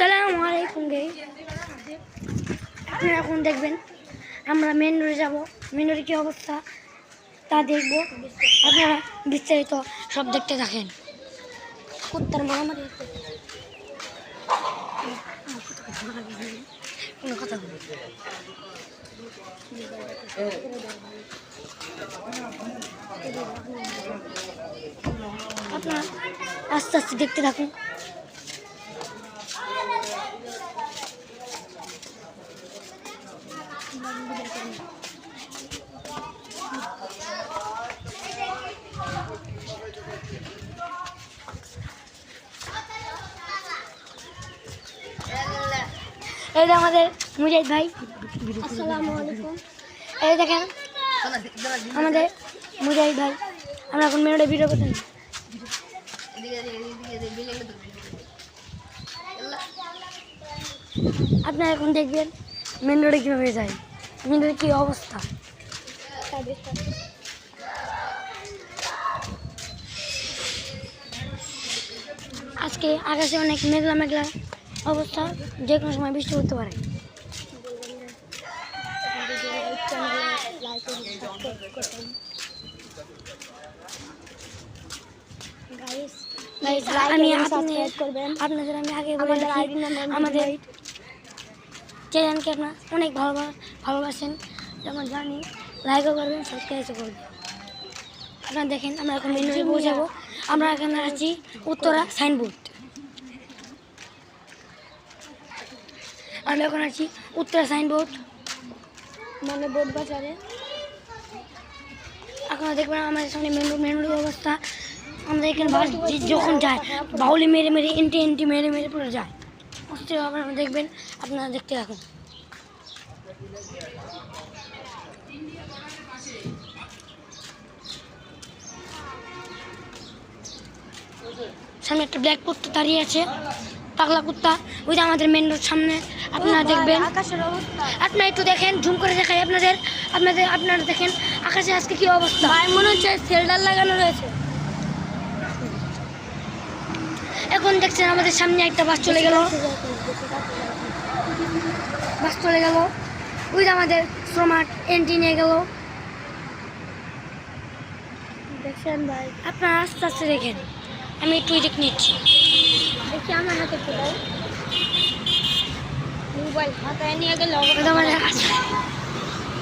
আসসালামু আলাইকুম গাইস, আপনারা এখন দেখবেন আমরা মেন রোডে যাব। মেন রোডে কী অবস্থা তা দেখব। আপনারা বিস্তারিত সব দেখতে থাকেন। কুত্তার মারামারি কোনো কথা বলি আপনারা আস্তে আস্তে দেখতে থাকুন। এই যে আমাদের মুজাহিদ ভাই, আসসালামু আলাইকুম। এই দেখেন আমাদের মুজাহিদ ভাই, আমরা এখন মেন রোডে ভিডিও করতে। আপনারা এখন দেখবেন মেন রোডে কীভাবে যায়, মেন রোডে কী অবস্থা। আজকে আকাশে অনেক মেঘলা মেঘলা অবস্থা, যে কোনো সময় বৃষ্টি হতে পারে। আপনাদের আমি আগে আমাদের চ্যানেলকে আপনার অনেক ভালোবাসেন, যেমন জানি লাইকও করবেন, সাবস্ক্রাইবও করবেন। আপনারা দেখেন আমরা এখন মেন রোডে পৌঁছাবো। আমরা এখানে আছি উত্তরা সাইনবোর্ড। আমরা এখন আছি উত্তরা সাইনবোর্ড মানে বোর্ড বাজারে। আপনারা দেখবেন আমাদের সামনে মেন রোডের অবস্থা। আমাদের এখানে বাস যখন যায় বাউলি মেরে মেরে এন্টি মেরে মেরে পড়ে যায়। অস্থির আপনারা দেখবেন, আপনারা দেখতে থাকুন। সামনে একটা ব্ল্যাক কুত্তা দাঁড়িয়ে আছে, পাগলা কুত্তা, ওই যে আমাদের মেন রোড সামনে। আপনারা দেখবেন, আপনারা একটু দেখেন, জুম করে দেখাই আপনারা দেখেন আকাশে আজকে কি অবস্থা। ভাই মনে হচ্ছে সেলডার লাগানো রয়েছে। এখন দেখছেন আমাদের সামনে একটা বাস চলে গেল, ওই যে আমাদের স্মার্ট এন্ট্রি নিয়ে গেল। দেখছেন ভাই, আপনারা আস্তে আস্তে দেখেন, আমি একটু দেখে নিচ্ছি। দেখি আমার হাতে মোবাইল হাতায় নিয়ে গেল।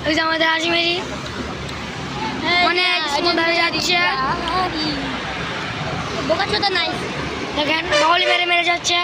ওই যে আমাদের আজমেরি অনেক সুন্দর যাচ্ছে, বোকা চোদা নাই, দেখেন বাউলি মেরে মেরে যাচ্ছে।